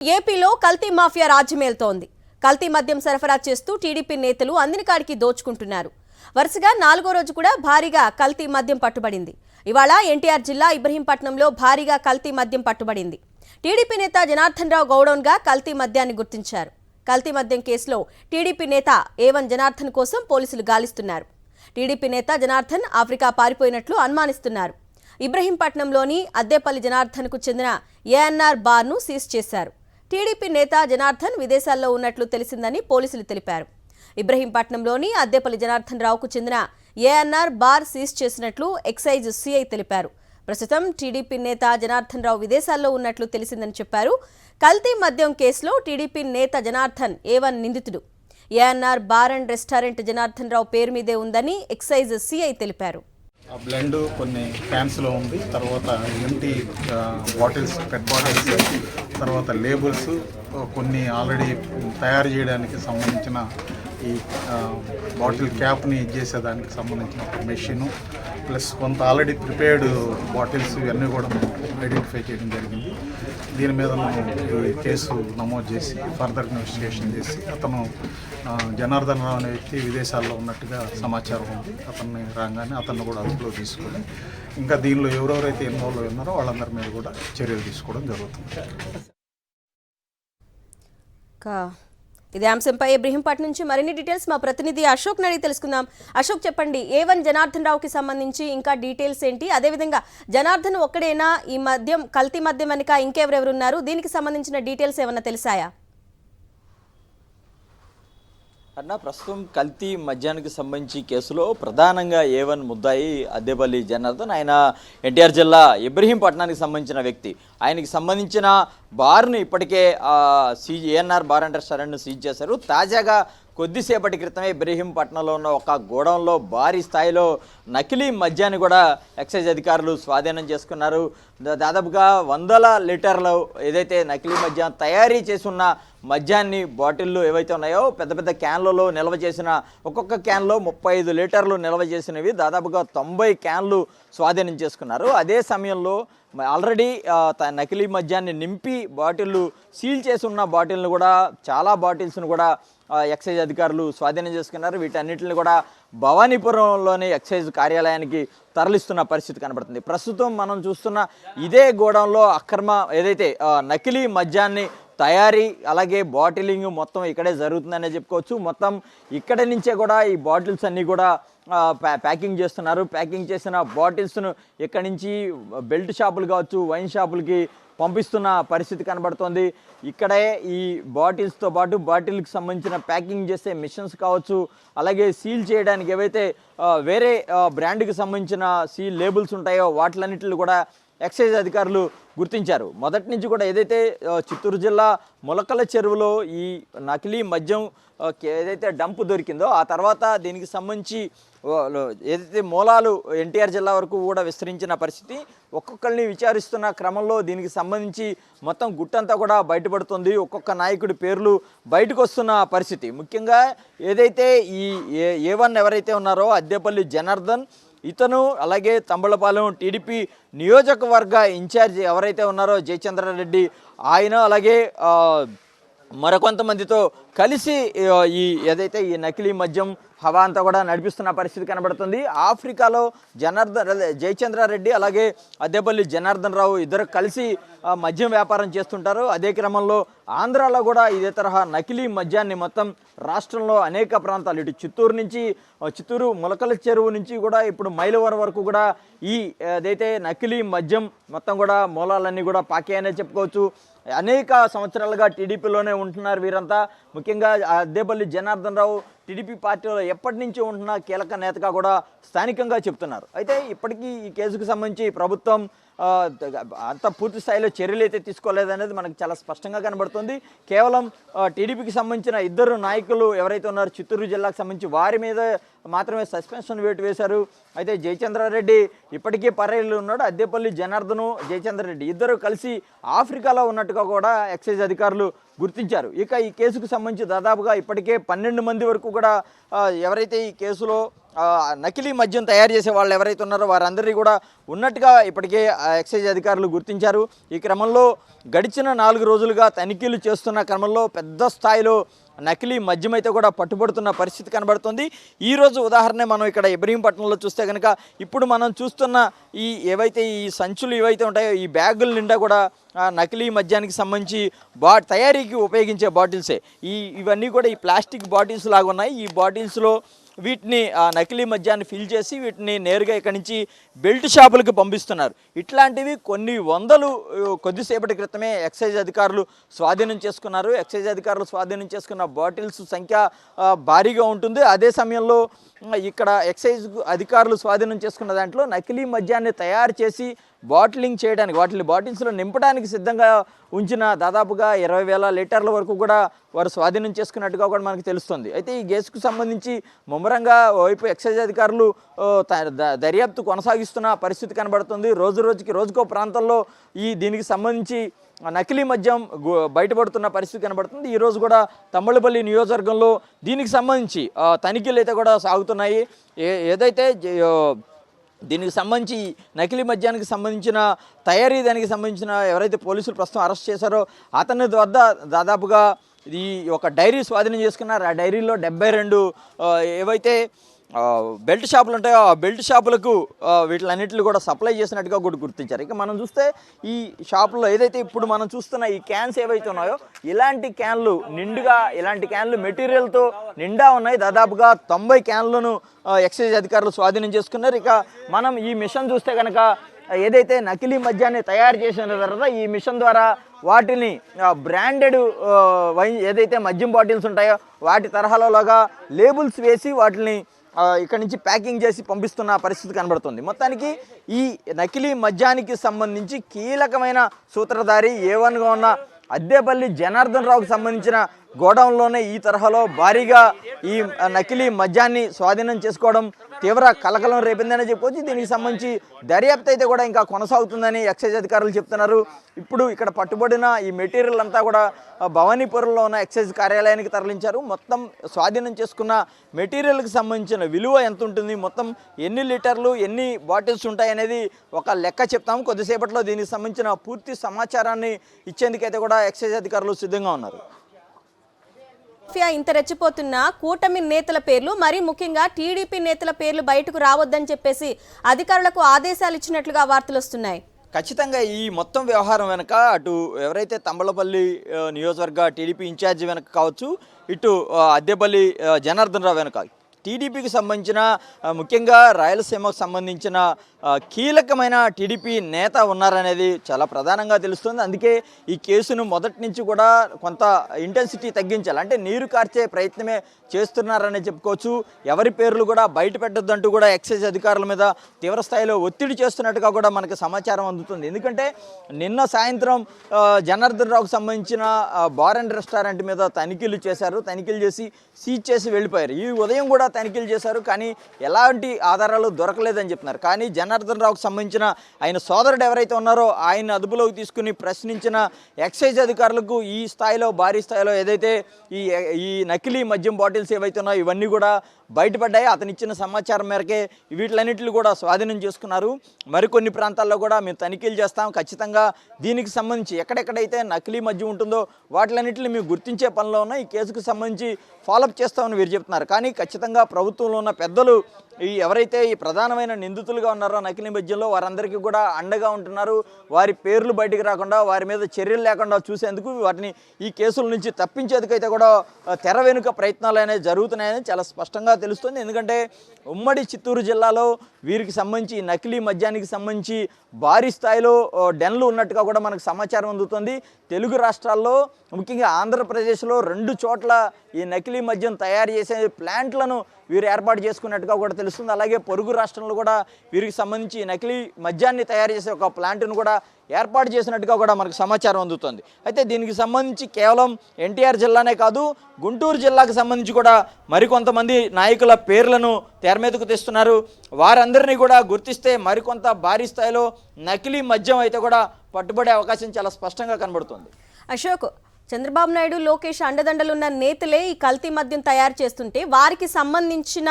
ఏపీలో కల్తీ మాఫియా రాజ్యమేలుతోంది. కల్తీ మద్యం సరఫరా చేస్తూ టీడీపీ నేతలు అందినకాడికి దోచుకుంటున్నారు. వరుసగా 4వ రోజు కూడా భారీగా కల్తీ మద్యం పట్టుబడింది. ఇవాళ ఎన్టీఆర్ జిల్లా ఇబ్రహీంపట్నంలో భారీగా కల్తీ మద్యం పట్టుబడింది. టీడీపీ నేత జనార్దన్ రావు గౌడౌన్గా కల్తీ మద్యాన్ని గుర్తించారు. కల్తీ మద్యం కేసులో టీడీపీ నేత ఏవన్ జనార్దన్ కోసం పోలీసులు గాలిస్తున్నారు. టీడీపీ నేత జనార్దన్ ఆఫ్రికా పారిపోయినట్లు అనుమానిస్తున్నారు. ఇబ్రహీంపట్నంలోని అద్దేపల్లి జనార్దన్కు చెందిన ఏఎన్ఆర్ బార్ను సీజ్ చేశారు. టీడీపీ నేత జనార్దన్ విదేశాల్లో ఉన్నట్లు తెలిసిందని పోలీసులు తెలిపారు. ఇబ్రహీంపట్నంలోని అద్దేపల్లి జనార్దన్ రావుకు చెందిన ఏఎన్ఆర్ బార్ సీజ్ చేసినట్లు ఎక్సైజ్ సిఐ తెలిపారు. ప్రస్తుతం టీడీపీ నేత జనార్దన్ రావు విదేశాల్లో ఉన్నట్లు తెలిసిందని చెప్పారు. కల్తీ మద్యం కేసులో టీడీపీ నేత జనార్దన్ ఏవన్ నిందితుడు. ANR bar and restaurant Janardhan Rao పేరు మీదే ఉందని ఎక్సైజ్ సిఐ తెలిపారు. ఆ బ్లెండ్ కొన్ని క్యాన్స్లో ఉంది. తర్వాత ఎంటీ బాటిల్స్, పెట్ బాటిల్స్, తర్వాత లేబుల్స్, కొన్ని ఆల్రెడీ తయారు చేయడానికి సంబంధించిన ఈ బాటిల్ క్యాప్ని చేసేదానికి సంబంధించిన మెషిను, ప్లస్ కొంత ఆల్రెడీ ప్రిపేర్డ్ బాటిల్స్ ఇవన్నీ కూడా మనం ఐడెంటిఫై చేయడం జరిగింది. దీని మీద మనం ఈ కేసు నమోదు చేసి ఫర్దర్ ఇన్వెస్టిగేషన్ చేసి అతను జనార్దన్ రావు అనే వ్యక్తి విదేశాల్లో ఉన్నట్టుగా సమాచారం ఉంది. అతన్ని రాగానే అతన్ని కూడా అదుపులో తీసుకొని ఇంకా దీనిలో ఎవరెవరైతే ఇన్వాల్వ్ ఉన్నారో వాళ్ళందరి మీద కూడా చర్యలు తీసుకోవడం జరుగుతుంది. ఇదే అంశంపై ఇబ్రహీంపట్నం నుంచి మరిన్ని డీటెయిల్స్ మా ప్రతినిధి అశోక్ అడిగి తెలుసుకుందాం. అశోక్, చెప్పండి, ఏవన్ జనార్దన్ రావుకి సంబంధించి ఇంకా డీటెయిల్స్ ఏంటి? అదేవిధంగా జనార్దన్ ఒక్కడేనా ఈ మద్యం, కల్తీ మద్యం వెనుక ఇంకెవరెవరు ఉన్నారు? దీనికి సంబంధించిన డీటెయిల్స్ ఏమన్నా తెలిసాయా? అన్న, ప్రస్తుతం కల్తీ మద్యానికి సంబంధించి కేసులో ప్రధానంగా ఏవన్ ముద్దాయి అద్దేపల్లి జనార్దన్. ఆయన ఎన్టీఆర్ జిల్లా ఇబ్రహీంపట్నానికి సంబంధించిన వ్యక్తి. ఆయనకి సంబంధించిన బార్ను ఇప్పటికే ఏఎన్ఆర్ బార్ అండ్ రెస్టారెంట్ను సీజ్ చేశారు. తాజాగా కొద్దిసేపటి క్రితమే ఇబ్రహీంపట్నంలో ఉన్న ఒక గోడౌన్లో భారీ స్థాయిలో నకిలీ మద్యాన్ని కూడా ఎక్సైజ్ అధికారులు స్వాధీనం చేసుకున్నారు. దాదాపుగా 100 లీటర్లు ఏదైతే నకిలీ మద్యం తయారీ చేసి ఉన్న మద్యాన్ని, బాటిళ్ళు ఏవైతే ఉన్నాయో పెద్ద పెద్ద క్యాన్లలో నిల్వ చేసిన, ఒక్కొక్క క్యాన్లో 35 లీటర్లు నిల్వ చేసినవి దాదాపుగా 90 క్యాన్లు స్వాధీనం చేసుకున్నారు. అదే సమయంలో ఆల్రెడీ నకిలీ మద్యాన్ని నింపి బాటిళ్ళు సీల్ చేసి ఉన్న బాటిల్ను కూడా, చాలా బాటిల్స్ను కూడా ఎక్సైజ్ అధికారులు స్వాధీనం చేసుకున్నారు. వీటన్నిటిని కూడా భవానీపురంలోని ఎక్సైజ్ కార్యాలయానికి తరలిస్తున్న పరిస్థితి కనబడుతుంది. ప్రస్తుతం మనం చూస్తున్న ఇదే గోడౌన్లో అక్రమ ఏదైతే నకిలీ మద్యాన్ని తయారీ అలాగే బాటిలింగ్ మొత్తం ఇక్కడే జరుగుతుందనే చెప్పుకోవచ్చు. మొత్తం ఇక్కడి నుంచే కూడా ఈ బాటిల్స్ అన్నీ కూడా ప్యాకింగ్ చేస్తున్నారు. ప్యాకింగ్ చేసిన బాటిల్స్ను ఇక్కడి నుంచి బెల్ట్ షాపులు కావచ్చు, వైన్ షాపులకి పంపిస్తున్న పరిస్థితి కనబడుతోంది. ఇక్కడే ఈ బాటిల్స్తో పాటు బాటిల్కి సంబంధించిన ప్యాకింగ్ చేసే మిషన్స్ కావచ్చు, అలాగే సీల్ చేయడానికి ఏవైతే వేరే బ్రాండ్కి సంబంధించిన సీల్ లేబుల్స్ ఉంటాయో వాటిలన్నిటిని కూడా ఎక్సైజ్ అధికారులు గుర్తించారు. మొదటి నుంచి కూడా ఏదైతే చిత్తూరు జిల్లా మొలకల చెరువులో ఈ నకిలీ మద్యం ఏదైతే డంప్ దొరికిందో ఆ తర్వాత దీనికి సంబంధించి ఏదైతే మూలాలు ఎన్టీఆర్ జిల్లా వరకు కూడా విస్తరించిన పరిస్థితి. ఒక్కొక్కరిని విచారిస్తున్న క్రమంలో దీనికి సంబంధించి మొత్తం గుట్టంతా కూడా బయటపడుతుంది. ఒక్కొక్క నాయకుడి పేర్లు బయటకు వస్తున్న పరిస్థితి. ముఖ్యంగా ఏదైతే ఈ ఏవన్ ఎవరైతే ఉన్నారో అద్దేపల్లి జనార్దన్, ఇతను అలాగే తంబళపాలెం టీడీపీ నియోజకవర్గ ఇన్ఛార్జి ఎవరైతే ఉన్నారో జయచంద్రారెడ్డి, ఆయన అలాగే మరికొంతమందితో కలిసి ఈ ఏదైతే ఈ నకిలీ మద్యం హవా అంతా కూడా నడిపిస్తున్న పరిస్థితి కనబడుతుంది. ఆఫ్రికాలో జయచంద్రారెడ్డి అలాగే అద్దేపల్లి జనార్దన్ రావు ఇద్దరు కలిసి మద్యం వ్యాపారం చేస్తుంటారు. అదే క్రమంలో ఆంధ్రాలో కూడా ఇదే తరహా నకిలీ మద్యాన్ని మొత్తం రాష్ట్రంలో అనేక ప్రాంతాలు, ఇటు చిత్తూరు మొలకల చెరువు నుంచి కూడా ఇప్పుడు మైలవరం వరకు కూడా ఈ ఏదైతే నకిలీ మద్యం మొత్తం కూడా మూలాలన్నీ కూడా పాకాయనే చెప్పుకోవచ్చు. అనేక సంవత్సరాలుగా టీడీపీలోనే ఉంటున్నారు వీరంతా. ముఖ్యంగా అద్దేపల్లి జనార్దన్ రావు టీడీపీ పార్టీలో ఎప్పటి నుంచి ఉంటున్న కీలక నేతగా కూడా స్థానికంగా చెప్తున్నారు. అయితే ఇప్పటికీ ఈ కేసుకు సంబంధించి ప్రభుత్వం అంత పూర్తి స్థాయిలో చర్యలు అయితే తీసుకోలేదనేది మనకు చాలా స్పష్టంగా కనబడుతుంది. కేవలం టీడీపీకి సంబంధించిన ఇద్దరు నాయకులు ఎవరైతే ఉన్నారో చిత్తూరు జిల్లాకు సంబంధించి వారి మీద మాత్రమే సస్పెన్షన్ వేటు వేశారు. అయితే జయచంద్రారెడ్డి ఇప్పటికీ పర్యటనలో ఉన్నాడు. అద్దేపల్లి జనార్దను, జయచంద్రారెడ్డి ఇద్దరు కలిసి ఆఫ్రికాలో ఉన్నట్టుగా కూడా ఎక్సైజ్ అధికారులు గుర్తించారు. ఇక ఈ కేసుకు సంబంధించి దాదాపుగా ఇప్పటికే 12 మంది వరకు కూడా ఎవరైతే ఈ కేసులో నకిలీ మద్యం తయారు చేసే వాళ్ళు ఎవరైతే ఉన్నారో వారందరినీ కూడా ఉన్నట్టుగా ఇప్పటికే ఎక్సైజ్ అధికారులు గుర్తించారు. ఈ క్రమంలో గడిచిన 4 రోజులుగా తనిఖీలు చేస్తున్న క్రమంలో పెద్ద స్థాయిలో నకిలీ మద్యం అయితే కూడా పట్టుబడుతున్న పరిస్థితి కనబడుతుంది. ఈరోజు ఉదాహరణ మనం ఇక్కడ ఇబ్రహీంపట్నంలో చూస్తే కనుక ఇప్పుడు మనం చూస్తున్న ఏవైతే ఈ సంచులు ఏవైతే ఉంటాయో ఈ బ్యాగుల నిండా కూడా నకిలీ మద్యానికి సంబంధించి తయారీకి ఉపయోగించే బాటిల్సే. ఇవన్నీ కూడా ఈ ప్లాస్టిక్ బాటిల్స్ లాగా ఉన్నాయి. ఈ బాటిల్స్లో వీటిని నకిలీ మద్యాన్ని ఫిల్ చేసి వీటిని నేరుగా ఇక్కడి నుంచి బెల్ట్ షాపులకు పంపిస్తున్నారు. ఇట్లాంటివి కొన్ని వందలు కొద్దిసేపటి క్రితమే ఎక్సైజ్ అధికారులు స్వాధీనం చేసుకున్నారు. ఎక్సైజ్ అధికారులు స్వాధీనం చేసుకున్న బాటిల్స్ సంఖ్య భారీగా ఉంటుంది. అదే సమయంలో ఇక్కడ ఎక్సైజ్ అధికారులు స్వాధీనం చేసుకున్న దాంట్లో నకిలీ మద్యాన్ని తయారు చేసి బాటిలింగ్ చేయడానికి బాటిల్స్లో నింపడానికి సిద్ధంగా ఉంచిన దాదాపుగా 20,000 లీటర్ల వరకు కూడా వారు స్వాధీనం చేసుకున్నట్టుగా కూడా మనకు తెలుస్తుంది. అయితే ఈ కేసుకు సంబంధించి ముమ్మరంగా వైపు ఎక్సైజ్ అధికారులు దర్యాప్తు కొనసాగిస్తున్న పరిస్థితి కనబడుతుంది. రోజుకో ప్రాంతంలో దీనికి సంబంధించి నకిలీ మద్యం బయటపడుతున్న పరిస్థితి కనబడుతుంది. ఈరోజు కూడా తమ్మళ్ళపల్లి నియోజకవర్గంలో దీనికి సంబంధించి తనిఖీలు అయితే కూడా సాగుతున్నాయి. ఏదైతే దీనికి సంబంధించి నకిలీ మద్యానికి సంబంధించిన తయారీ దానికి సంబంధించిన ఎవరైతే పోలీసులు ప్రస్తుతం అరెస్ట్ చేశారో అతని వద్ద దాదాపుగా ఒక డైరీ స్వాధీనం చేసుకున్నారు. ఆ డైరీలో 72 ఏవైతే బెల్ట్ షాపులు ఉంటాయో ఆ బెల్ట్ షాపులకు వీటిలన్నింటినీ కూడా సప్లై చేసినట్టుగా కూడా గుర్తించారు. ఇక మనం చూస్తే ఈ షాపులో ఏదైతే ఇప్పుడు మనం చూస్తున్న ఈ క్యాన్స్ ఏవైతే ఉన్నాయో ఇలాంటి క్యాన్లు మెటీరియల్తో నిండా ఉన్నాయి. దాదాపుగా 90 క్యాన్లను ఎక్సైజ్ అధికారులు స్వాధీనం చేసుకున్నారు. ఇక మనం ఈ మిషన్ చూస్తే కనుక ఏదైతే నకిలీ మద్యాన్ని తయారు చేసిన తర్వాత ఈ మిషన్ ద్వారా వాటిని బ్రాండెడ్ వైన్ ఏదైతే మద్యం బాటిల్స్ ఉంటాయో వాటి తరహాలోగా లేబుల్స్ వేసి వాటిని ఇక్కడి నుంచి ప్యాకింగ్ చేసి పంపిస్తున్న పరిస్థితి కనబడుతుంది. మొత్తానికి ఈ నకిలీ మద్యానికి సంబంధించి కీలకమైన సూత్రధారి A1గా ఉన్న అద్దేపల్లి జనార్దన్ రావుకు సంబంధించిన గోడౌన్లోనే ఈ తరహాలో భారీగా ఈ నకిలీ మద్యాన్ని స్వాధీనం చేసుకోవడం తీవ్ర కలకలం రేపిందని చెప్పుకోవచ్చు. దీనికి సంబంధించి దర్యాప్తు అయితే కూడా ఇంకా కొనసాగుతుందని ఎక్సైజ్ అధికారులు చెప్తున్నారు. ఇప్పుడు ఇక్కడ పట్టుబడిన ఈ మెటీరియల్ అంతా కూడా భవానీపురంలో ఉన్న ఎక్సైజ్ కార్యాలయానికి తరలించారు. మొత్తం స్వాధీనం చేసుకున్న మెటీరియల్కి సంబంధించిన విలువ ఎంత ఉంటుంది, మొత్తం ఎన్ని లీటర్లు ఎన్ని బాటిల్స్ ఉంటాయి అనేది ఒక లెక్క చెప్తాము. కొద్దిసేపట్లో దీనికి సంబంధించిన పూర్తి సమాచారాన్ని ఇచ్చేందుకైతే కూడా ఎక్సైజ్ అధికారులు సిద్ధంగా ఉన్నారు. ఇంత రెచ్చిపోతున్న కూటమి నేతల పేర్లు మరీ ముఖ్యంగా టీడీపీ నేతల పేర్లు బయటకు రావద్దని చెప్పేసి అధికారులకు ఆదేశాలు ఇచ్చినట్లుగా వార్తలు వస్తున్నాయి. ఖచ్చితంగా ఈ మొత్తం వ్యవహారం వెనుక అటు ఎవరైతే తమ్మళ్ళపల్లి నియోజకవర్గ టీడీపీ ఇన్ఛార్జి వెనక కావచ్చు, ఇటు అద్దేపల్లి జనార్దన్ రావు వెనక టీడీపీకి సంబంధించిన ముఖ్యంగా రాయలసీమకు సంబంధించిన కీలకమైన టీడీపీ నేత ఉన్నారనేది చాలా ప్రధానంగా తెలుస్తుంది. అందుకే ఈ కేసును మొదటి నుంచి కూడా కొంత ఇంటెన్సిటీ తగ్గించాలి, అంటే నీరు కార్చే ప్రయత్నమే చేస్తున్నారని చెప్పుకోవచ్చు. ఎవరి పేర్లు కూడా బయట పెట్టొద్దంటూ కూడా ఎక్సైజ్ అధికారుల మీద తీవ్రస్థాయిలో ఒత్తిడి చేస్తున్నట్టుగా కూడా మనకు సమాచారం అందుతుంది. ఎందుకంటే నిన్న సాయంత్రం జనార్దన్ రావుకు సంబంధించిన బార్ అండ్ రెస్టారెంట్ మీద తనిఖీలు చేశారు. తనిఖీలు చేసి సీజ్ చేసి వెళ్ళిపోయారు. ఈ ఉదయం కూడా తనిఖీలు చేశారు, కానీ ఎలాంటి ఆధారాలు దొరకలేదని చెప్తున్నారు. కానీ జనార్దన్ రావుకు సంబంధించిన ఆయన సోదరుడు ఎవరైతే ఉన్నారో ఆయన అదుపులోకి తీసుకుని ప్రశ్నించిన ఎక్సైజ్ అధికారులకు ఈ స్థాయిలో భారీ స్థాయిలో ఏదైతే ఈ నకిలీ మద్యం బాటిల్స్ ఏవైతే ఉన్నాయో ఇవన్నీ కూడా బయటపడ్డాయి. అతను ఇచ్చిన సమాచారం మేరకే వీటిలన్నింటినీ కూడా స్వాధీనం చేసుకున్నారు. మరికొన్ని ప్రాంతాల్లో కూడా మేము తనిఖీలు చేస్తాం. ఖచ్చితంగా దీనికి సంబంధించి ఎక్కడెక్కడైతే నకిలీ మద్యం ఉంటుందో వాటిలన్నింటినీ మేము గుర్తించే పనిలో ఉన్న ఈ కేసుకు సంబంధించి ఫాలోఅప్ చేస్తామని వీరు చెప్తున్నారు. కానీ ఖచ్చితంగా ప్రభుత్వంలో ఉన్న పెద్దలు ఎవరైతే ఈ ప్రధానమైన నిందితులుగా ఉన్నారో నకిలీ మద్యంలో వారందరికీ కూడా అండగా ఉంటున్నారు. వారి పేర్లు బయటికి రాకుండా వారి మీద చర్యలు లేకుండా చూసేందుకు వాటిని ఈ కేసుల నుంచి తప్పించేందుకైతే కూడా తెర వెనుక ప్రయత్నాలు అనేవి జరుగుతున్నాయని చాలా స్పష్టంగా తెలుస్తుంది. ఎందుకంటే ఉమ్మడి చిత్తూరు జిల్లాలో వీరికి సంబంధించి నకిలీ మద్యానికి సంబంధించి భారీ స్థాయిలో డెన్లు ఉన్నట్టుగా కూడా మనకు సమాచారం అందుతుంది. తెలుగు రాష్ట్రాల్లో ముఖ్యంగా ఆంధ్రప్రదేశ్లో 2 చోట్ల ఈ నకిలీ మద్యం తయారు చేసే ప్లాంట్లను వీరు ఏర్పాటు చేసుకున్నట్టుగా కూడా తెలుస్తుంది. అలాగే పొరుగు రాష్ట్రంలో కూడా వీరికి సంబంధించి నకిలీ మద్యాన్ని తయారు చేసే ఒక ప్లాంట్ను కూడా ఏర్పాటు చేసినట్టుగా కూడా మనకు సమాచారం అందుతుంది. అయితే దీనికి సంబంధించి కేవలం ఎన్టీఆర్ జిల్లానే కాదు, గుంటూరు జిల్లాకు సంబంధించి కూడా మరికొంతమంది నాయకుల పేర్లను తెర మీదకు తెస్తున్నారు. వారందరినీ కూడా గుర్తిస్తే మరికొంత భారీ స్థాయిలో నకిలీ మద్యం అయితే కూడా పట్టుబడే అవకాశం చాలా స్పష్టంగా కనబడుతుంది. అశోక్, చంద్రబాబు నాయుడు, లోకేష్ అండదండలున్న నేతలే ఈ కల్తీ మద్యం తయారు చేస్తుంటే వారికి సంబంధించిన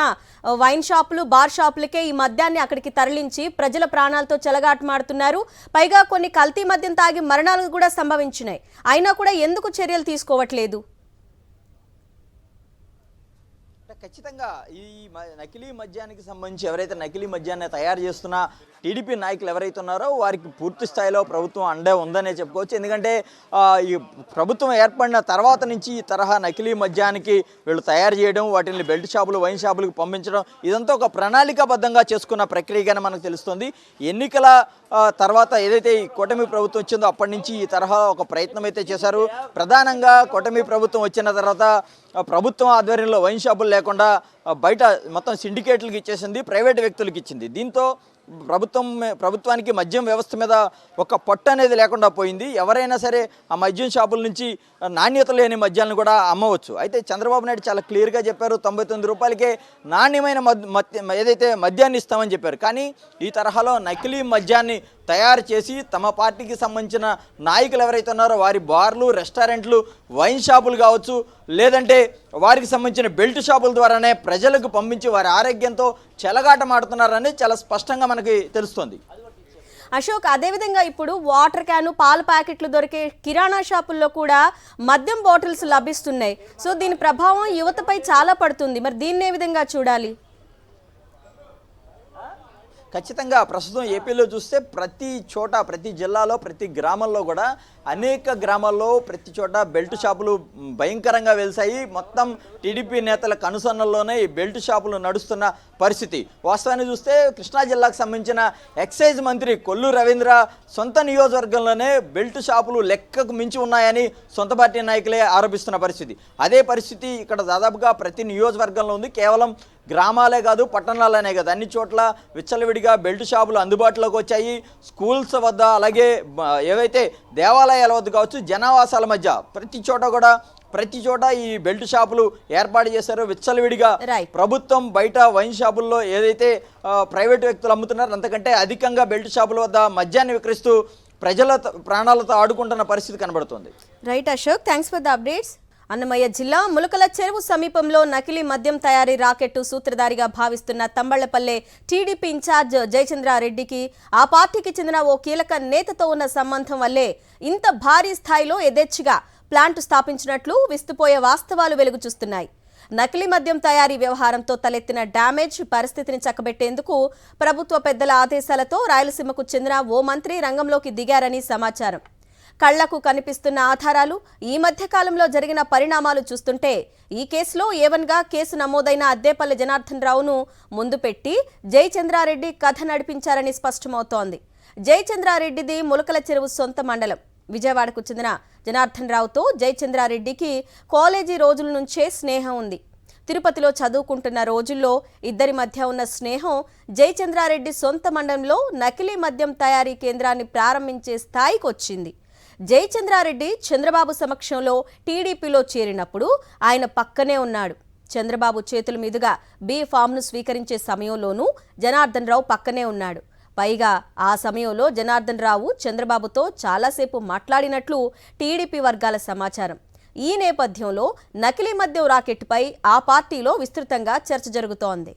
వైన్ షాపులు, బార్ షాపులకే ఈ మద్యాన్ని అక్కడికి తరలించి ప్రజల ప్రాణాలతో చెలగాటమాడుతున్నారు. పైగా కొన్ని కల్తీ మద్యం తాగి మరణాలు కూడా సంభవించినాయి. అయినా కూడా ఎందుకు చర్యలు తీసుకోవట్లేదు? ఖచ్చితంగా ఈ నకిలీ మద్యానికి సంబంధించి ఎవరైతే నకిలీ మద్యాన్ని తయారు చేస్తున్న టీడీపీ నాయకులు ఎవరైతే ఉన్నారో వారికి పూర్తి స్థాయిలో ప్రభుత్వం అండే ఉందనే చెప్పుకోవచ్చు. ఎందుకంటే ఈ ప్రభుత్వం ఏర్పడిన తర్వాత నుంచి ఈ తరహా నకిలీ మద్యానికి వీళ్ళు తయారు చేయడం, వాటిని బెల్ట్ షాపులు, వైన్ షాపులకు పంపించడం, ఇదంతా ఒక ప్రణాళికాబద్ధంగా చేసుకున్న ప్రక్రియగానే మనకు తెలుస్తుంది. ఎన్నికల తర్వాత ఏదైతే ఈ కూటమి ప్రభుత్వం వచ్చిందో అప్పటి నుంచి ఈ తరహా ఒక ప్రయత్నం అయితే చేశారు. ప్రధానంగా కూటమి ప్రభుత్వం వచ్చిన తర్వాత ప్రభుత్వం ఆధ్వర్యంలో వైన్ షాపులు లేకుండా బయట మొత్తం సిండికేట్లకు ఇచ్చేసింది, ప్రైవేట్ వ్యక్తులకు ఇచ్చింది. దీంతో ప్రభుత్వానికి మద్యం వ్యవస్థ మీద ఒక పట్టు అనేది లేకుండా పోయింది. ఎవరైనా సరే ఆ మద్యం షాపుల నుంచి నాణ్యత లేని మద్యాలను కూడా అమ్మవచ్చు. అయితే చంద్రబాబు నాయుడు చాలా క్లియర్గా చెప్పారు, 99 రూపాయలకే నాణ్యమైన ఏదైతే మద్యాన్ని ఇస్తామని చెప్పారు. కానీ ఈ తరహాలో నకిలీ మద్యాన్ని తయారు చేసి తమ పార్టీకి సంబంధించిన నాయకులు ఎవరైతే ఉన్నారో వారి బార్లు, రెస్టారెంట్లు, వైన్ షాపులు కావచ్చు, లేదంటే వారికి సంబంధించిన బెల్ట్ షాపుల ద్వారానే ప్రజలకు పంపించి వారి ఆరోగ్యంతో చెలగాటమాడుతున్నారని చాలా స్పష్టంగా మనకి తెలుస్తుంది. అశోక్, అదేవిధంగా ఇప్పుడు వాటర్ క్యాను, పాల ప్యాకెట్లు దొరికే కిరాణా షాపుల్లో కూడా మద్యం బాటిల్స్ లభిస్తున్నాయి. సో దీని ప్రభావం యువతపై చాలా పడుతుంది. మరి దీన్ని ఏ విధంగా చూడాలి? ఖచ్చితంగా ప్రస్తుతం ఏపీలో చూస్తే ప్రతి చోట, ప్రతి జిల్లాలో, ప్రతి గ్రామంలో కూడా అనేక గ్రామాల్లో ప్రతి చోట బెల్ట్ షాపులు భయంకరంగా వెలిసాయి. మొత్తం టీడీపీ నేతల కనుసన్నల్లోనే ఈ బెల్ట్ షాపులు నడుస్తున్న పరిస్థితి. వాస్తవాన్ని చూస్తే కృష్ణా జిల్లాకు సంబంధించిన ఎక్సైజ్ మంత్రి కొల్లు రవీంద్ర సొంత నియోజకవర్గంలోనే బెల్ట్ షాపులు లెక్కకు మించి ఉన్నాయని సొంత పార్టీ నాయకులే ఆరోపిస్తున్న పరిస్థితి. అదే పరిస్థితి ఇక్కడ దాదాపుగా ప్రతి నియోజకవర్గంలో ఉంది. కేవలం గ్రామాలే కాదు, పట్టణాలనే కాదు, అన్ని చోట్ల విచ్చలవిడిగా బెల్ట్ షాపులు అందుబాటులోకి వచ్చాయి. స్కూల్స్ వద్ద, అలాగే ఏవైతే దేవాలయాల వద్ద కావచ్చు, జనావాసాల మధ్య ప్రతి చోట ఈ బెల్ట్ షాపులు ఏర్పాటు చేశారు. విచ్చలవిడిగా ప్రభుత్వం బయట వైన్ షాపుల్లో ఏదైతే ప్రైవేట్ వ్యక్తులు అమ్ముతున్నారో అంతకంటే అధికంగా బెల్ట్ షాపుల వద్ద మద్యాన్ని విక్రయిస్తూ ప్రజల ప్రాణాలతో ఆడుకుంటున్న పరిస్థితి కనబడుతుంది. Right Ashok, thanks for the updates. Annamayya జిల్లా ములకల చెరువు సమీపంలో నకిలీ మద్యం తయారీ రాకెట్టు సూత్రధారిగా భావిస్తున్న తంబళ్లపల్లె టీడీపీ ఇన్ఛార్జ్ జయచంద్రారెడ్డికి ఆ పార్టీకి చెందిన ఓ కీలక నేతతో ఉన్న సంబంధం వల్లే ఇంత భారీ స్థాయిలో యథేచ్ఛగా ప్లాంట్ స్థాపించినట్లు విస్తుపోయే వాస్తవాలు వెలుగు చూస్తున్నాయి. నకిలీ మద్యం తయారీ వ్యవహారంతో తలెత్తిన డ్యామేజ్ పరిస్థితిని చక్కబెట్టేందుకు ప్రభుత్వ పెద్దల ఆదేశాలతో రాయలసీమకు చెందిన ఓ మంత్రి రంగంలోకి దిగారని సమాచారం. కళ్లకు కనిపిస్తున్న ఆధారాలు, ఈ మధ్య కాలంలో జరిగిన పరిణామాలు చూస్తుంటే ఈ కేసులో ఏవన్గా కేసు నమోదైన అద్దేపల్లి జనార్దన్ రావును ముందు పెట్టి జయచంద్రారెడ్డి కథ నడిపించారని స్పష్టమవుతోంది. జయచంద్రారెడ్డిది ములకల చెరువు సొంత మండలం. విజయవాడకు చెందిన జనార్దన్ రావుతో జయచంద్రారెడ్డికి కాలేజీ రోజుల నుంచే స్నేహం ఉంది. తిరుపతిలో చదువుకుంటున్న రోజుల్లో ఇద్దరి మధ్య ఉన్న స్నేహం జయచంద్రారెడ్డి సొంత మండలంలో నకిలీ మద్యం తయారీ కేంద్రాన్ని ప్రారంభించే స్థాయికి వచ్చింది. జయచంద్రారెడ్డి చంద్రబాబు సమక్షంలో టీడీపీలో చేరినప్పుడు ఆయన పక్కనే ఉన్నాడు. చంద్రబాబు చేతుల మీదుగా బి ఫామ్ను స్వీకరించే సమయంలోనూ జనార్దన్ రావు పక్కనే ఉన్నాడు. పైగా ఆ సమయంలో జనార్దన్ రావు చంద్రబాబుతో చాలాసేపు మాట్లాడినట్లు టీడీపీ వర్గాల సమాచారం. ఈ నేపథ్యంలో నకిలీ మద్యం రాకెట్పై ఆ పార్టీలో విస్తృతంగా చర్చ జరుగుతోంది.